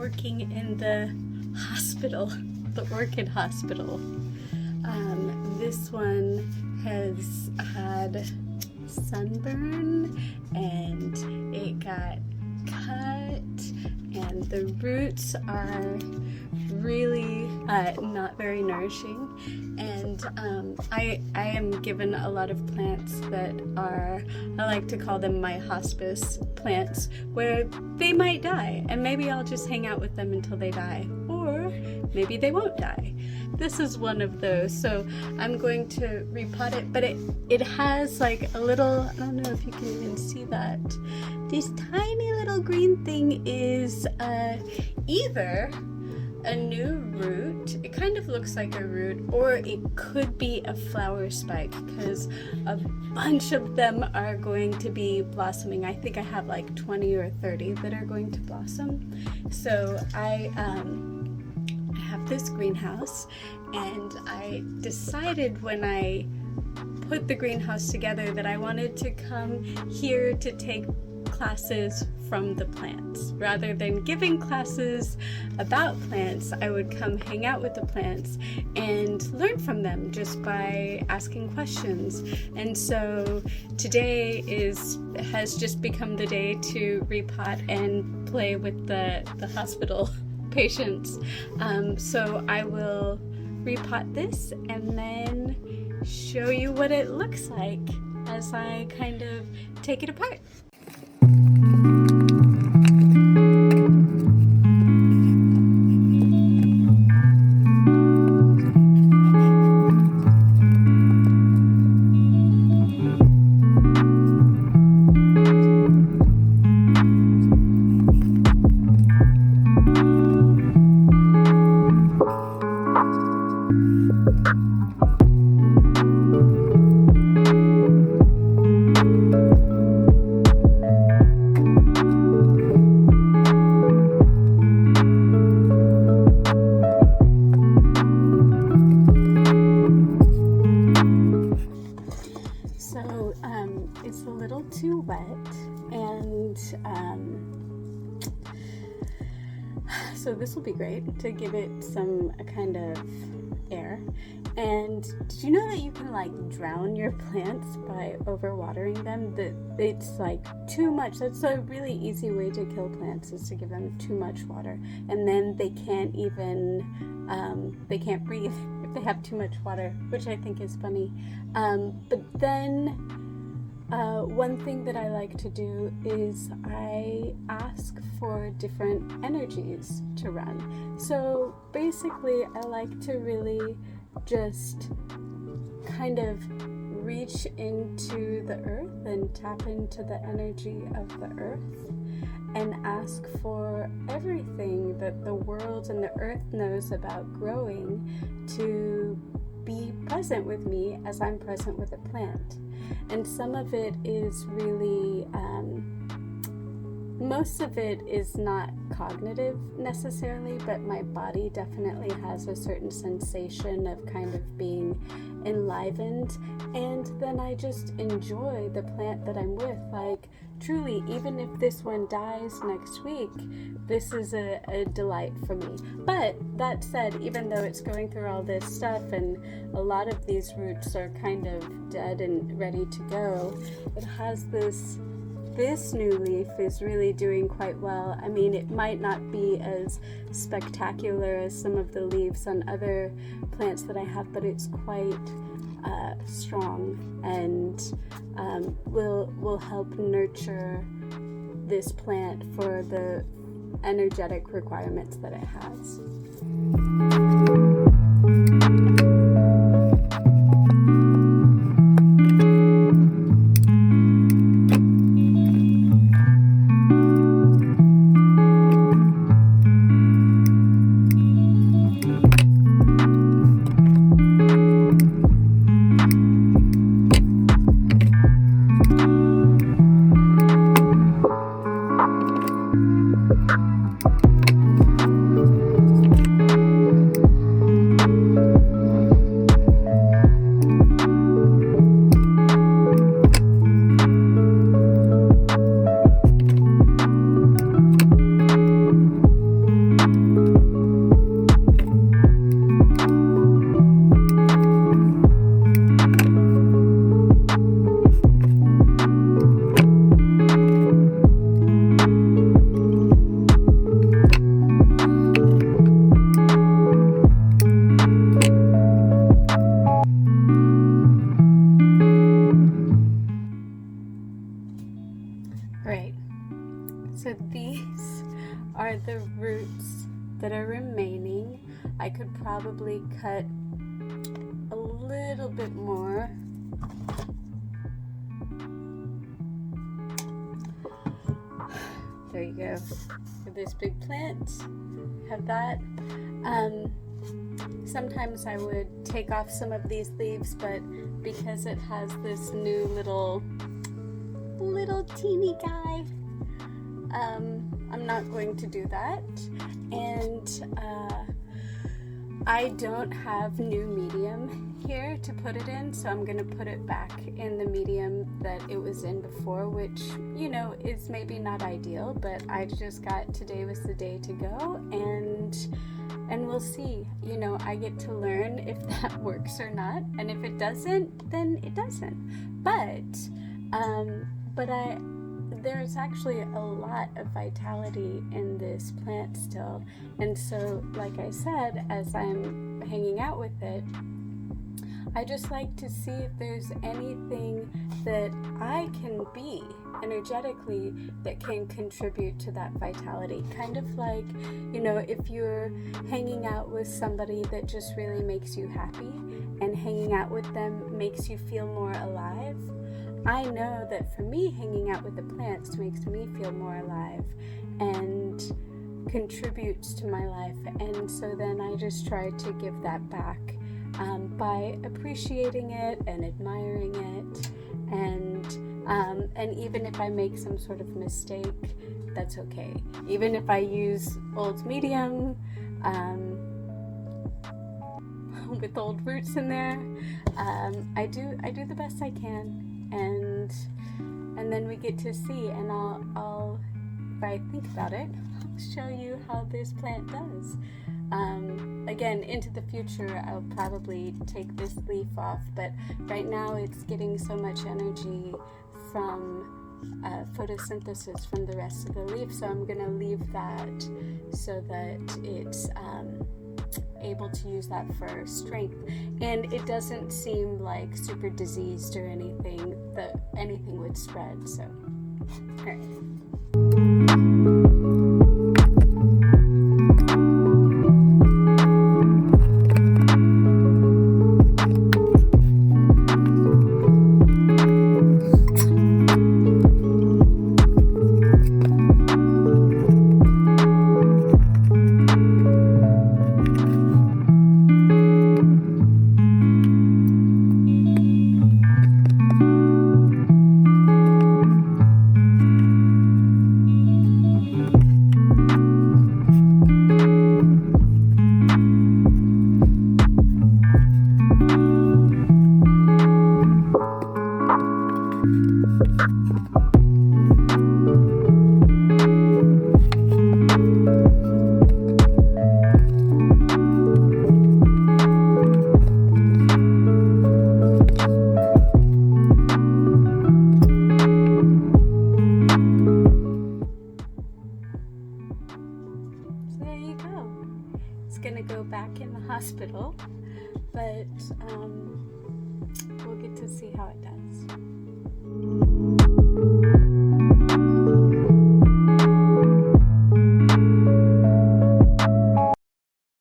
working in the hospital, the orchid hospital. This one has had sunburn and it got cut, and the roots are really not very nourishing, and I am given a lot of plants that are, I like to call them my hospice plants, where they might die and maybe I'll just hang out with them until they die, or maybe they won't die. This is one of those, so I'm going to repot it, but it has like a little, I don't know if you can even see that, this tiny little green thing is either a new root, it kind of looks like a root, or it could be a flower spike, because a bunch of them are going to be blossoming. I think I have like 20 or 30 that are going to blossom. So I have this greenhouse, and I decided when I put the greenhouse together that I wanted to come here to take classes from the plants. Rather than giving classes about plants, I would come hang out with the plants and learn from them just by asking questions. And so today has just become the day to repot and play with the hospital patients. So I will repot this and then show you what it looks like as I kind of take it apart. It's a little too wet, and so this will be great to give it some kind of air. And did you know that you can like drown your plants by overwatering them? That it's like too much. That's a really easy way to kill plants, is to give them too much water, and then they can't breathe if they have too much water, which I think is funny. But then one thing that I like to do is I ask for different energies to run. So basically I like to really just kind of reach into the earth and tap into the energy of the earth and ask for everything that the world and the earth knows about growing to be present with me as I'm present with a plant. And some of it is really, most of it is not cognitive necessarily, but my body definitely has a certain sensation of kind of being enlivened, and then I just enjoy the plant that I'm with. Like, truly, even if this one dies next week, this is a delight for me. But that said, even though it's going through all this stuff and a lot of these roots are kind of dead and ready to go, it has this new leaf is really doing quite well. I mean, it might not be as spectacular as some of the leaves on other plants that I have, but it's quite strong, and will help nurture this plant for the energetic requirements that it has. So these are the roots that are remaining. I could probably cut a little bit more. There you go. For this big plant, have that. Sometimes I would take off some of these leaves, but because it has this new little teeny guy, I'm not going to do that. And I don't have new medium here to put it in, so I'm going to put it back in the medium that it was in before, which, you know, is maybe not ideal, but I just got, today was the day to go, and we'll see. You know, I get to learn if that works or not, and if it doesn't, then it doesn't. But there's actually a lot of vitality in this plant still, and so, like I said, as I'm hanging out with it, I just like to see if there's anything that I can be energetically that can contribute to that vitality. Kind of like, you know, if you're hanging out with somebody that just really makes you happy and hanging out with them makes you feel more alive. I know that for me, hanging out with the plants makes me feel more alive and contributes to my life. And so then I just try to give that back by appreciating it and admiring it. And even if I make some sort of mistake, that's okay. Even if I use old medium with old roots in there, I do the best I can. And then we get to see, and I'll if I think about it, I'll show you how this plant does. Again, into the future, I'll probably take this leaf off, but right now it's getting so much energy from photosynthesis from the rest of the leaf, so I'm going to leave that so that it's able to use that for strength, and it doesn't seem like super diseased or anything that anything would spread. So, all right. Gonna go back in the hospital, but we'll get to see how it does.